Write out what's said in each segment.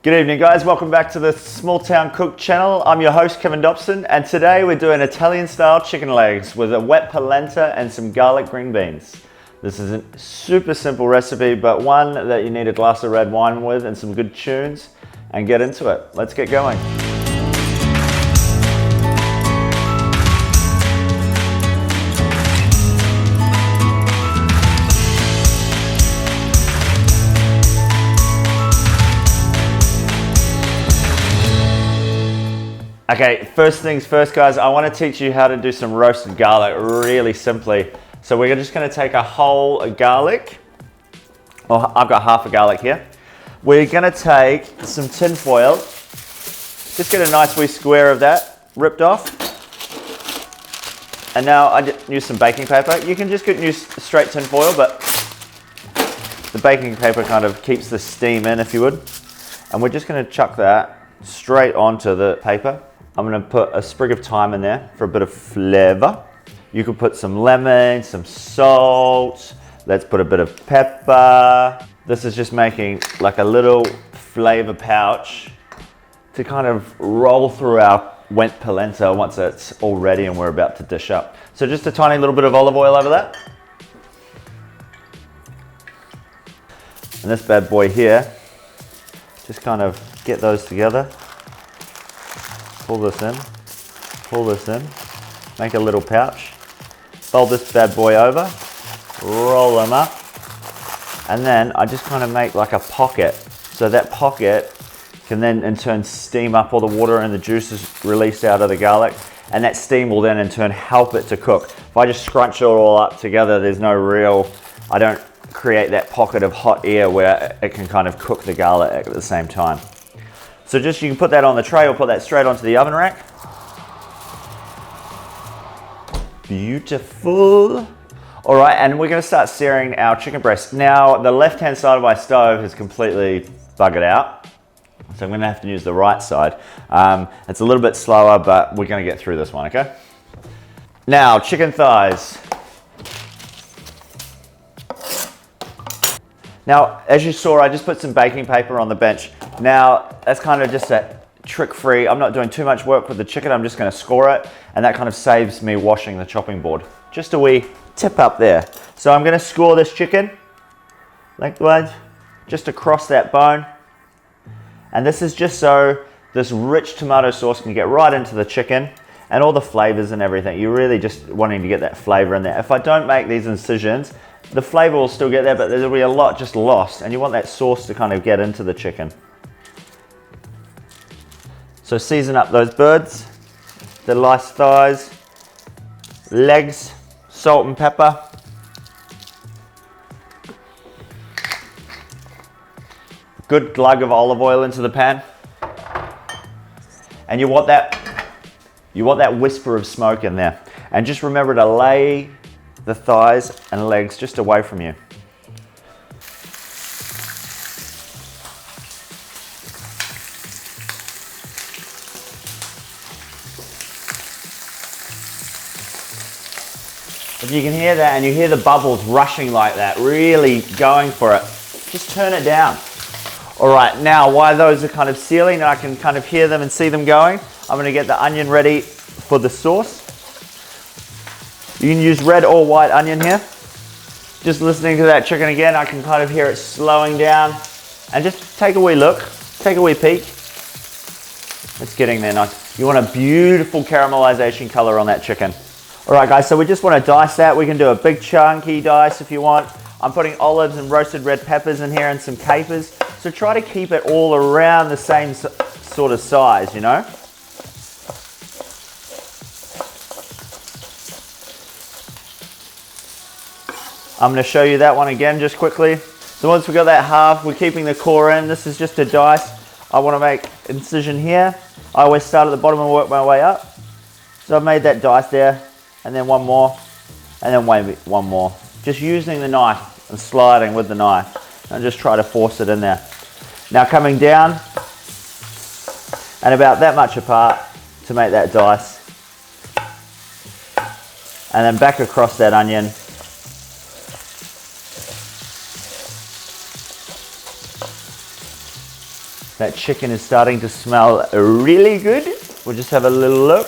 Good evening guys, welcome back to the Small Town Cook channel. I'm your host Kevin Dobson and today we're doing Italian style chicken legs with a wet polenta and some garlic green beans. This is a super simple recipe but one that you need a glass of red wine with and some good tunes and get into it. Let's get going. Okay, first things first guys, I want to teach you how to do some roasted garlic really simply. So we're just going to take a whole garlic, well I've got half a garlic here. We're going to take some tin foil, just get a nice wee square of that ripped off. And now I use some baking paper. You can just use straight tin foil, but the baking paper kind of keeps the steam in if you would. And we're just going to chuck that straight onto the paper. I'm going to put a sprig of thyme in there for a bit of flavor. You could put some lemon, some salt. Let's put a bit of pepper. This is just making like a little flavor pouch to kind of roll through our wet polenta once it's all ready and we're about to dish up. So just a tiny little bit of olive oil over that. And this bad boy here, just kind of get those together. Pull this in, make a little pouch, fold this bad boy over, roll them up, and then I just kind of make like a pocket. So that pocket can then in turn steam up all the water and the juices released out of the garlic, and that steam will then in turn help it to cook. If I just scrunch it all up together, there's no real, I don't create that pocket of hot air where it can kind of cook the garlic at the same time. So just you can put that on the tray or put that straight onto the oven rack. Beautiful. All right, and we're gonna start searing our chicken breast. Now, the left-hand side of my stove is completely buggered out. So I'm gonna have to use the right side. It's a little bit slower, but we're gonna get through this one, okay? Now, chicken thighs. Now, as you saw, I just put some baking paper on the bench. Now, that's kind of just a trick-free. I'm not doing too much work with the chicken. I'm just going to score it, and that kind of saves me washing the chopping board. Just a wee tip up there. So I'm going to score this chicken lengthwise, just across that bone. And this is just so this rich tomato sauce can get right into the chicken and all the flavors and everything. You're really just wanting to get that flavor in there. If I don't make these incisions, the flavor will still get there, but there'll be a lot just lost, and you want that sauce to kind of get into the chicken. So season up those birds, the nice thighs, legs, salt and pepper. Good glug of olive oil into the pan. And you want that whisper of smoke in there. And just remember to lay the thighs and legs just away from you. If you can hear that and you hear the bubbles rushing like that, really going for it, just turn it down. All right, now while those are kind of sealing and I can kind of hear them and see them going, I'm gonna get the onion ready for the sauce. You can use red or white onion here. Just listening to that chicken again, I can kind of hear it slowing down. And just take a wee look, take a wee peek. It's getting there nice. You want a beautiful caramelization color on that chicken. All right guys, so we just want to dice that. We can do a big chunky dice if you want. I'm putting olives and roasted red peppers in here and some capers. So try to keep it all around the same sort of size, you know? I'm going to show you that one again just quickly. So once we've got that half, we're keeping the core in. This is just a dice. I want to make incision here. I always start at the bottom and work my way up. So I've made that dice there, and then one more, and then one more. Just using the knife and sliding with the knife, and just try to force it in there. Now coming down, and about that much apart to make that dice. And then back across that onion. That chicken is starting to smell really good. We'll just have a little look.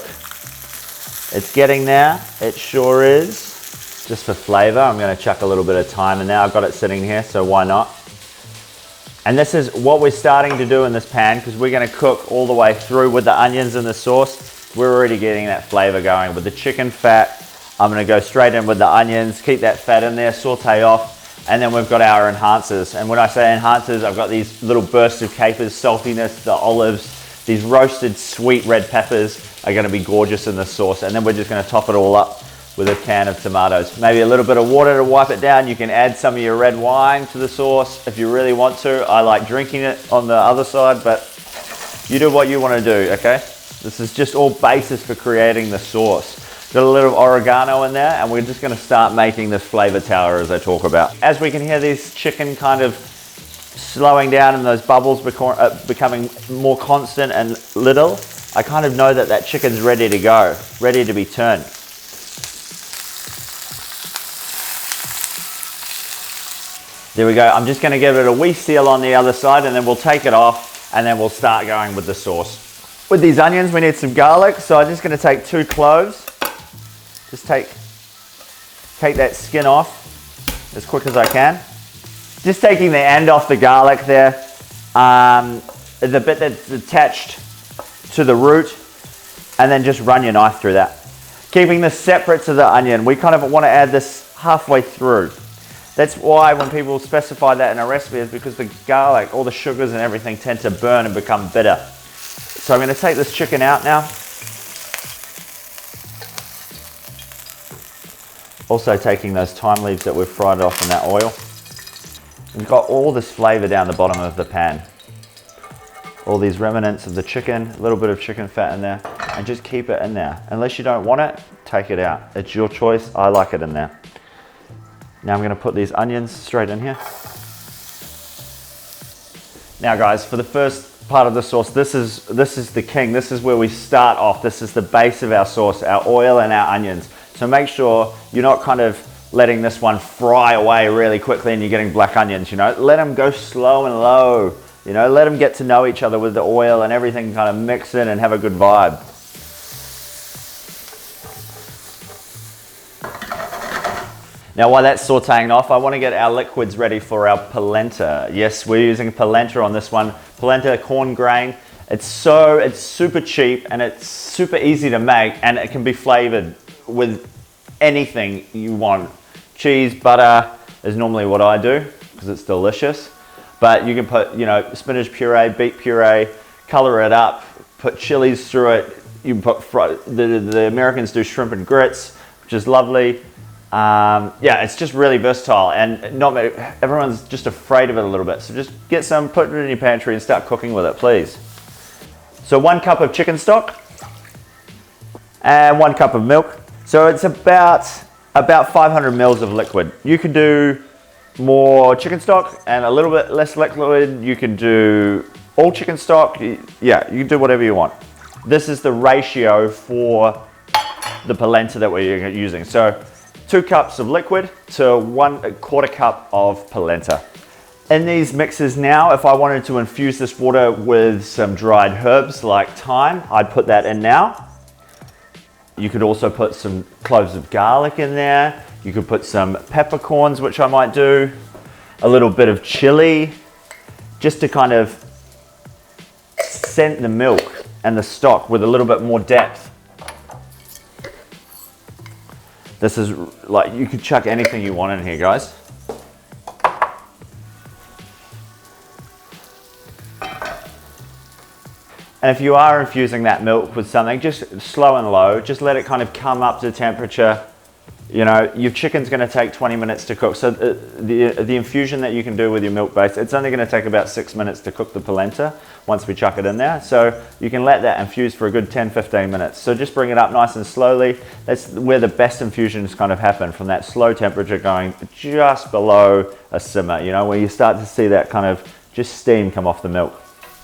It's getting there, it sure is. Just for flavor, I'm gonna chuck a little bit of thyme in there. I've got it sitting here, so why not? And this is what we're starting to do in this pan, because we're gonna cook all the way through with the onions and the sauce. We're already getting that flavor going. With the chicken fat, I'm gonna go straight in with the onions, keep that fat in there, saute off, and then we've got our enhancers. And when I say enhancers, I've got these little bursts of capers, saltiness, the olives, these roasted sweet red peppers are gonna be gorgeous in this sauce. And then we're just gonna top it all up with a can of tomatoes. Maybe a little bit of water to wipe it down. You can add some of your red wine to the sauce if you really want to. I like drinking it on the other side, but you do what you want to do, okay? This is just all basis for creating the sauce. Got a little oregano in there, and we're just gonna start making this flavor tower as I talk about. As we can hear these chicken kind of slowing down and those bubbles becoming more constant and little, I kind of know that that chicken's ready to go, ready to be turned. There we go. I'm just going to give it a wee seal on the other side, and then we'll take it off, and then we'll start going with the sauce. With these onions, we need some garlic, so I'm just going to take 2 cloves. Just take that skin off as quick as I can. Just taking the end off the garlic there, the bit that's attached to the root, and then just run your knife through that. Keeping this separate to the onion. We kind of want to add this halfway through. That's why when people specify that in a recipe, is because the garlic, all the sugars and everything tend to burn and become bitter. So I'm going to take this chicken out now. Also taking those thyme leaves that we've fried off in that oil. We've got all this flavor down the bottom of the pan. All these remnants of the chicken, a little bit of chicken fat in there, and just keep it in there. Unless you don't want it, take it out. It's your choice. I like it in there. Now I'm going to put these onions straight in here. Now guys, for the first part of the sauce, this is the king. This is where we start off. This is the base of our sauce, our oil and our onions. So make sure you're not kind of letting this one fry away really quickly and you're getting black onions, you know. Let them go slow and low, you know. Let them get to know each other with the oil and everything, kind of mix in and have a good vibe. Now while that's sauteing off, I want to get our liquids ready for our polenta. Yes, we're using polenta on this one. Polenta corn grain. It's super cheap and it's super easy to make, and it can be flavored with anything you want. Cheese, butter is normally what I do because it's delicious. But you can put, you know, spinach puree, beet puree, color it up, put chilies through it. You can put, the Americans do shrimp and grits, which is lovely. Yeah, it's just really versatile, and everyone's just afraid of it a little bit. So just get some, put it in your pantry and start cooking with it, please. So 1 cup of chicken stock and 1 cup of milk. So it's about 500 mils of liquid. You can do more chicken stock and a little bit less liquid. You can do all chicken stock. Yeah, you can do whatever you want. This is the ratio for the polenta that we're using. So 2 cups of liquid to 1/4 cup of polenta. In these mixes now, if I wanted to infuse this water with some dried herbs like thyme, I'd put that in now. You could also put some cloves of garlic in there. You could put some peppercorns, which I might do. A little bit of chili, just to kind of scent the milk and the stock with a little bit more depth. This is like, you could chuck anything you want in here, guys. And if you are infusing that milk with something, just slow and low, just let it kind of come up to temperature. You know, your chicken's going to take 20 minutes to cook. So the infusion that you can do with your milk base, it's only going to take about 6 minutes to cook the polenta once we chuck it in there. So you can let that infuse for a good 10-15 minutes. So just bring it up nice and slowly. That's where the best infusions kind of happen, from that slow temperature going just below a simmer, you know, where you start to see that kind of just steam come off the milk.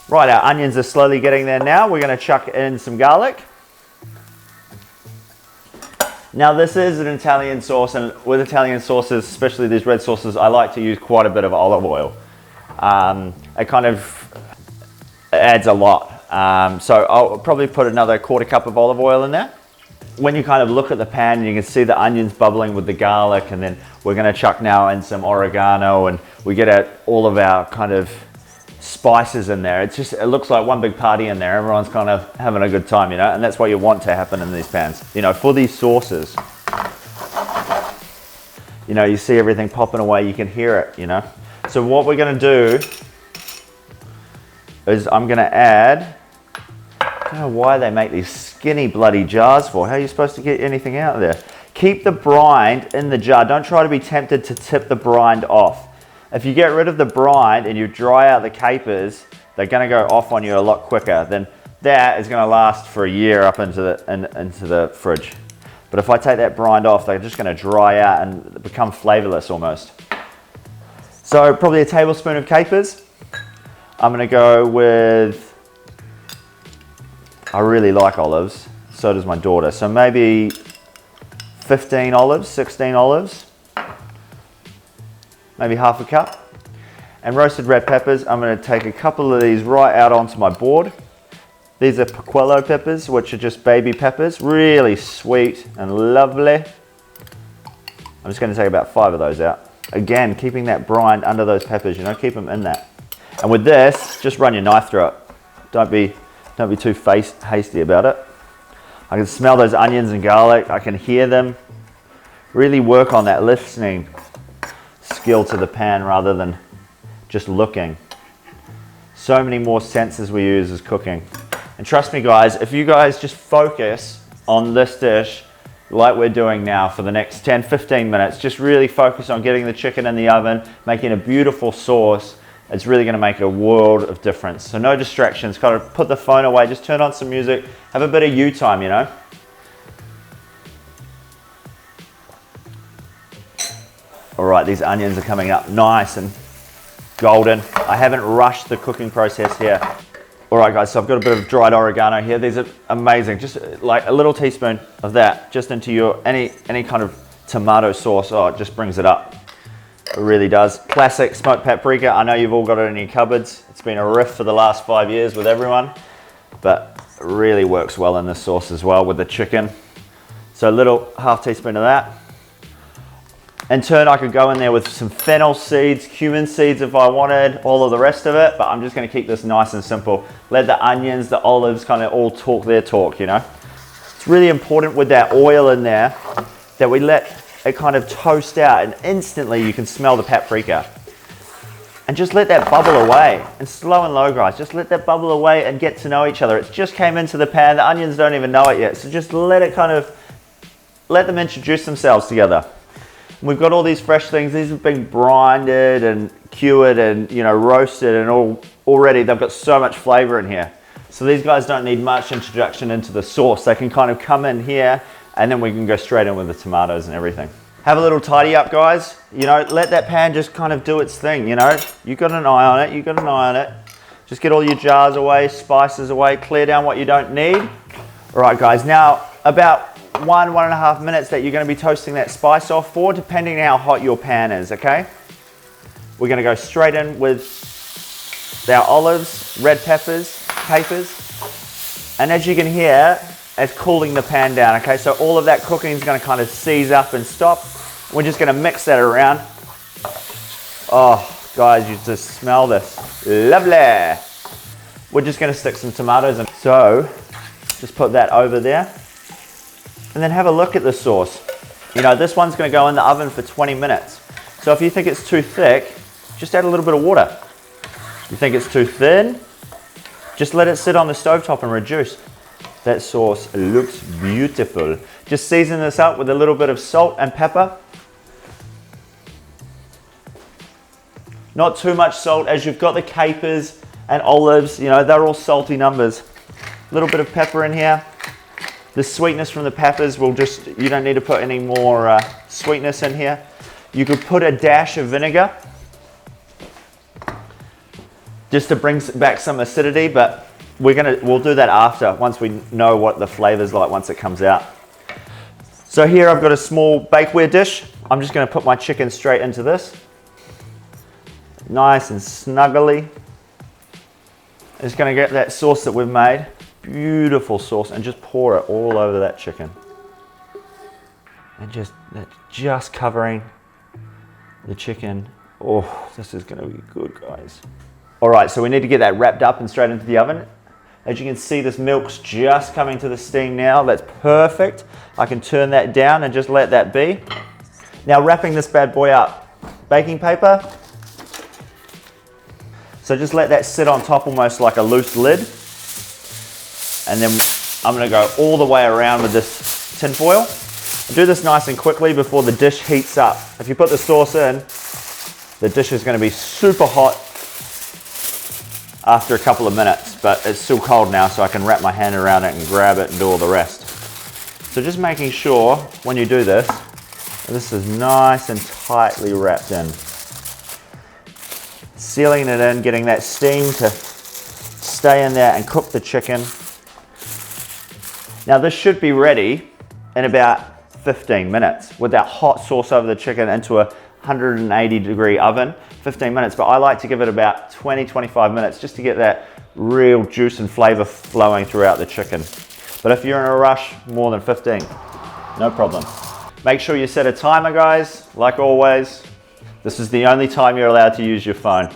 Right, our onions are slowly getting there now. We're going to chuck in some garlic. Now this is an Italian sauce, and with Italian sauces, especially these red sauces, I like to use quite a bit of olive oil. It kind of adds a lot. So I'll probably put another 1/4 cup of olive oil in there. When you kind of look at the pan and you can see the onions bubbling with the garlic, and then we're going to chuck now in some oregano, and we get out all of our kind of spices in there. It looks like one big party in there. Everyone's kind of having a good time, you know, and that's what you want to happen in these pans. You know, for these sauces, you know, you see everything popping away, you can hear it, you know. So what we're going to do is I'm going to add, I don't know why they make these skinny bloody jars for. How are you supposed to get anything out of there? Keep the brine in the jar. Don't try to be tempted to tip the brine off. If you get rid of the brine and you dry out the capers, they're going to go off on you a lot quicker. Then that is going to last for a year up into the fridge. But if I take that brine off, they're just going to dry out and become flavorless almost. So probably a tablespoon of capers. I'm going to go with, I really like olives, so does my daughter. So maybe 15 olives, 16 olives, maybe half a cup. And roasted red peppers, I'm going to take a couple of these right out onto my board. These are piquillo peppers, which are just baby peppers, really sweet and lovely. I'm just going to take about 5 of those out. Again, keeping that brine under those peppers, you know, keep them in that. And with this, just run your knife through it. Don't be too hasty about it. I can smell those onions and garlic. I can hear them. Really work on that listening skill to the pan rather than just looking. So many more senses we use as cooking. And trust me guys, if you guys just focus on this dish like we're doing now for the next 10-15 minutes, just really focus on getting the chicken in the oven, making a beautiful sauce, it's really going to make a world of difference. So no distractions, kind of put the phone away, just turn on some music, have a bit of you time, you know. All right, these onions are coming up nice and golden. I haven't rushed the cooking process here. All right guys, so I've got a bit of dried oregano here. These are amazing, just like a little teaspoon of that just into your any kind of tomato sauce. Oh, it just brings it up. It really does. Classic smoked paprika. I know you've all got it in your cupboards. It's been a riff for the last 5 years with everyone, but it really works well in this sauce as well with the chicken. So a little half teaspoon of that. In turn, I could go in there with some fennel seeds, cumin seeds if I wanted, all of the rest of it, but I'm just going to keep this nice and simple. Let the onions, the olives kind of all talk their talk, you know. It's really important with that oil in there that we let it kind of toast out, and instantly you can smell the paprika. And just let that bubble away, and slow and low guys, just let that bubble away and get to know each other. It just came into the pan, the onions don't even know it yet, so just let them introduce themselves together. We've got all these fresh things. These have been brinded and cured and, you know, roasted, and already they've got so much flavor in here. So these guys don't need much introduction into the sauce. They can kind of come in here and then we can go straight in with the tomatoes and everything. Have a little tidy up guys. You know, let that pan just kind of do its thing, you know. You got an eye on it, you got an eye on it. Just get all your jars away, spices away, clear down what you don't need. All right guys, now about 1.5 minutes that you're going to be toasting that spice off for, depending on how hot your pan is, okay? We're going to go straight in with our olives, red peppers, capers, and as you can hear, it's cooling the pan down, okay? So all of that cooking is going to kind of seize up and stop. We're just going to mix that around. Oh, guys, you just smell this. Lovely. We're just going to stick some tomatoes in. So, just put that over there. And then have a look at the sauce. You know, this one's going to go in the oven for 20 minutes. So if you think it's too thick, just add a little bit of water. You think it's too thin, just let it sit on the stovetop and reduce. That sauce looks beautiful. Just season this up with a little bit of salt and pepper. Not too much salt, as you've got the capers and olives, you know, they're all salty numbers. A little bit of pepper in here. The sweetness from the peppers will just, you don't need to put any more sweetness in here. You could put a dash of vinegar just to bring back some acidity, but we'll do that after, once we know what the flavor's like once it comes out. So here I've got a small bakeware dish. I'm just going to put my chicken straight into this. Nice and snuggly. Just gonna get that sauce that we've made, beautiful sauce, and just pour it all over that chicken. And just covering the chicken. Oh, this is gonna be good, guys. All right, so we need to get that wrapped up and straight into the oven. As you can see, this milk's just coming to the steam now. That's perfect. I can turn that down and just let that be. Now wrapping this bad boy up. Baking paper. So just let that sit on top almost like a loose lid. And then I'm gonna go all the way around with this tin foil. Do this nice and quickly before the dish heats up. If you put the sauce in, the dish is gonna be super hot after a couple of minutes, but it's still cold now, so I can wrap my hand around it and grab it and do all the rest. So just making sure when you do this, this is nice and tightly wrapped in. Sealing it in, getting that steam to stay in there and cook the chicken. Now this should be ready in about 15 minutes with that hot sauce over the chicken into a 180-degree oven, 15 minutes, but I like to give it about 20-25 minutes just to get that real juice and flavor flowing throughout the chicken. But if you're in a rush, more than 15, no problem. Make sure you set a timer, guys. Like always, this is the only time you're allowed to use your phone.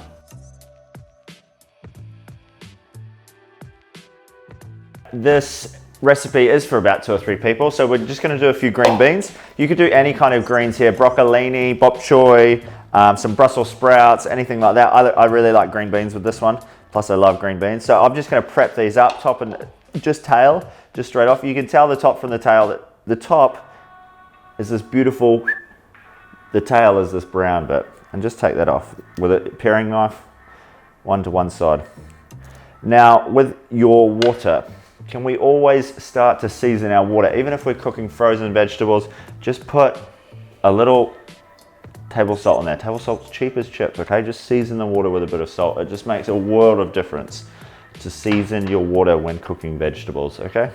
This recipe is for about 2 or 3 people, so we're just going to do a few green beans. You could do any kind of greens here, broccolini, bok choy, some Brussels sprouts, anything like that. I really like green beans with this one, plus I love green beans. So I'm just going to prep these up, top and just tail, just straight off. You can tell the top from the tail. That the top is this beautiful, the tail is this brown bit, and just take that off with a paring knife, one to one side. Now with your water, can we always start to season our water? Even if we're cooking frozen vegetables, just put a little table salt in there. Table salt's cheap as chips, okay? Just season the water with a bit of salt. It just makes a world of difference to season your water when cooking vegetables, okay?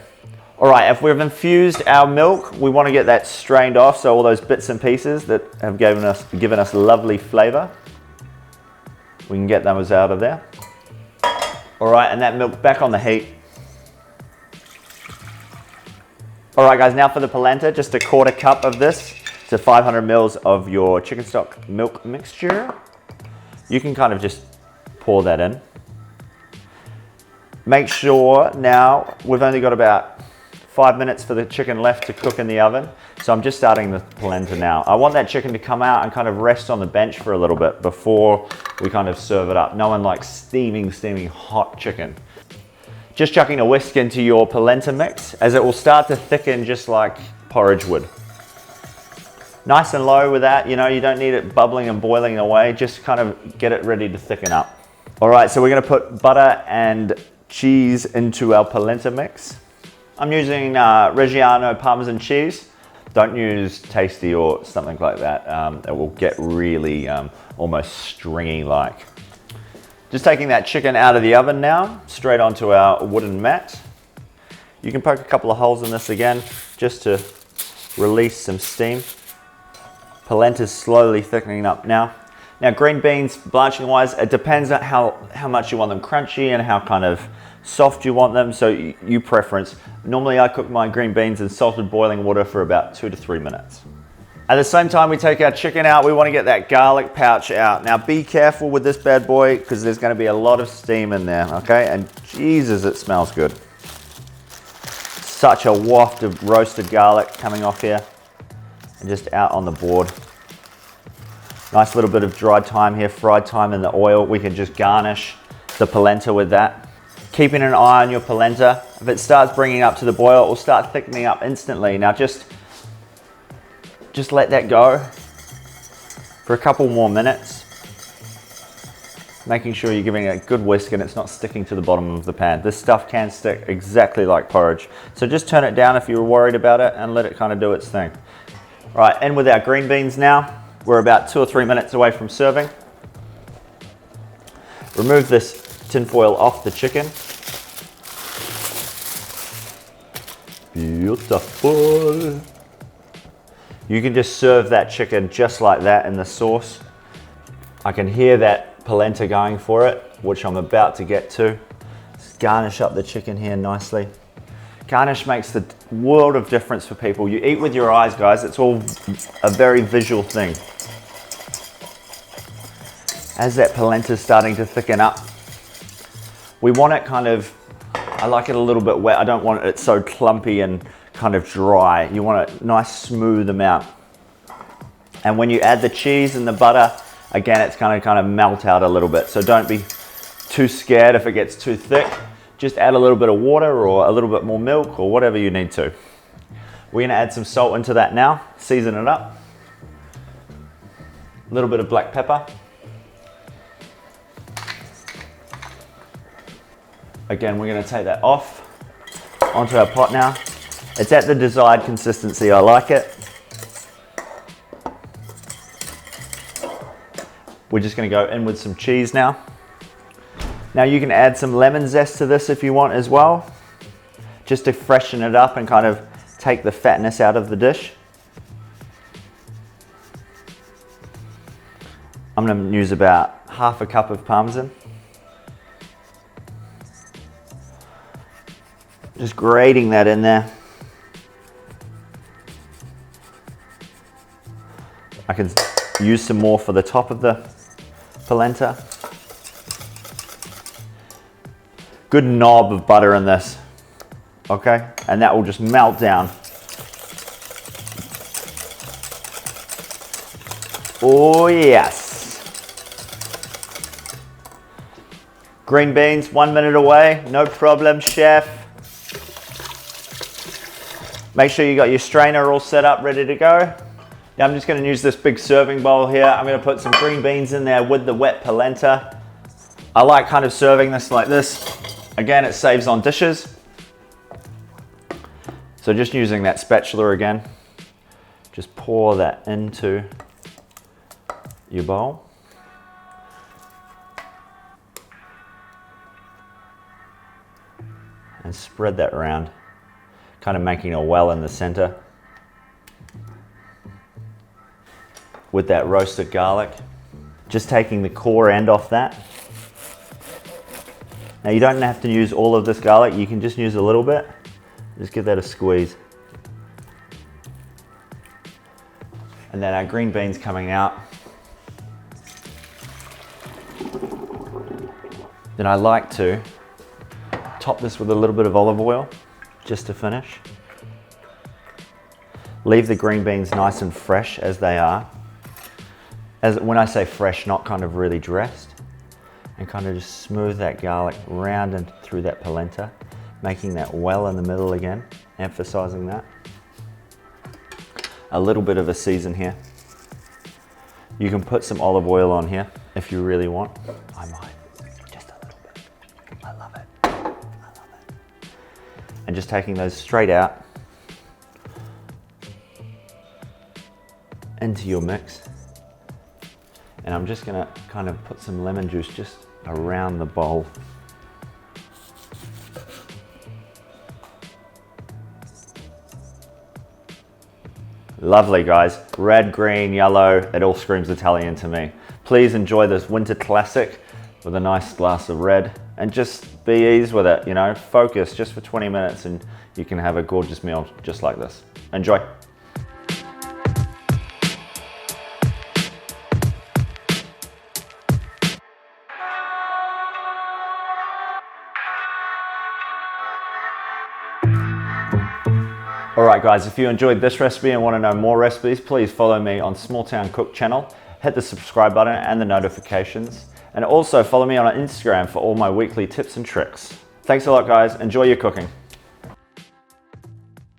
All right, if we've infused our milk, we want to get that strained off, so all those bits and pieces that have given us lovely flavor, we can get those out of there. All right, and that milk back on the heat. All right, guys, now for the polenta, just a 1/4 cup of this to 500 mils of your chicken stock milk mixture. You can kind of just pour that in. Make sure now we've only got about 5 minutes for the chicken left to cook in the oven. So I'm just starting the polenta now. I want that chicken to come out and kind of rest on the bench for a little bit before we kind of serve it up. No one likes steaming hot chicken. Just chucking a whisk into your polenta mix as it will start to thicken just like porridge would. Nice and low with that, you know, you don't need it bubbling and boiling away, just kind of get it ready to thicken up. All right, so we're gonna put butter and cheese into our polenta mix. I'm using Reggiano Parmesan cheese. Don't use Tasty or something like that. It will get really almost stringy like. Just taking that chicken out of the oven now, straight onto our wooden mat. You can poke a couple of holes in this again, just to release some steam. Polenta's slowly thickening up now. Now green beans, blanching wise, it depends on how much you want them crunchy and how kind of soft you want them, so you preference. Normally I cook my green beans in salted boiling water for about 2 to 3 minutes. At the same time we take our chicken out, we want to get that garlic pouch out. Now be careful with this bad boy because there's going to be a lot of steam in there, okay? And Jesus, it smells good. Such a waft of roasted garlic coming off here and just out on the board. Nice little bit of dried thyme here, fried thyme in the oil. We can just garnish the polenta with that. Keeping an eye on your polenta. If it starts bringing up to the boil, it will start thickening up instantly. Now just let that go for a couple more minutes, making sure you're giving it a good whisk and it's not sticking to the bottom of the pan. This stuff can stick exactly like porridge. So just turn it down if you're worried about it and let it kind of do its thing. All right, in with our green beans now. We're about 2 or 3 minutes away from serving. Remove this tin foil off the chicken. Beautiful. You can just serve that chicken just like that in the sauce. I can hear that polenta going for it, which I'm about to get to. garnish up the chicken here nicely. Garnish makes the world of difference for people. You eat with your eyes, guys. It's all a very visual thing. As that polenta is starting to thicken up, we want it kind of, I like it a little bit wet. I don't want it so clumpy and kind of dry. You want a nice smooth amount. And when you add the cheese and the butter, again, it's going to kind of melt out a little bit. So don't be too scared if it gets too thick. Just add a little bit of water or a little bit more milk or whatever you need to. We're going to add some salt into that now, season it up. A little bit of black pepper. Again, we're going to take that off onto our pot now. It's at the desired consistency. I like it. We're just going to go in with some cheese now. Now you can add some lemon zest to this if you want as well, just to freshen it up and kind of take the fatness out of the dish. I'm going to use about half a cup of parmesan. Just grating that in there. I can use some more for the top of the polenta. Good knob of butter in this, okay? And that will just melt down. Oh yes. Green beans, 1 minute away, no problem, chef. Make sure you got your strainer all set up, ready to go. Now I'm just gonna use this big serving bowl here. I'm gonna put some green beans in there with the wet polenta. I like kind of serving this like this. Again, it saves on dishes. So just using that spatula again, just pour that into your bowl. And spread that around, kind of making a well in the center. With that roasted garlic, just taking the core end off that. Now you don't have to use all of this garlic, you can just use a little bit. Just give that a squeeze. And then our green beans coming out. Then I like to top this with a little bit of olive oil, just to finish. Leave the green beans nice and fresh as they are. When I say fresh, not kind of really dressed. And kind of just smooth that garlic round and through that polenta, making that well in the middle again, emphasizing that. A little bit of a season here. You can put some olive oil on here if you really want. I might, just a little bit. I love it, I love it. And just taking those straight out into your mix. And I'm just gonna kind of put some lemon juice just around the bowl. Lovely, guys. Red, green, yellow, it all screams Italian to me. Please enjoy this winter classic with a nice glass of red and just be easy with it, you know, focus just for 20 minutes and you can have a gorgeous meal just like this. Enjoy. Alright guys, if you enjoyed this recipe and want to know more recipes, please follow me on Small Town Cook channel, hit the subscribe button and the notifications, and also follow me on Instagram for all my weekly tips and tricks. Thanks a lot guys, enjoy your cooking.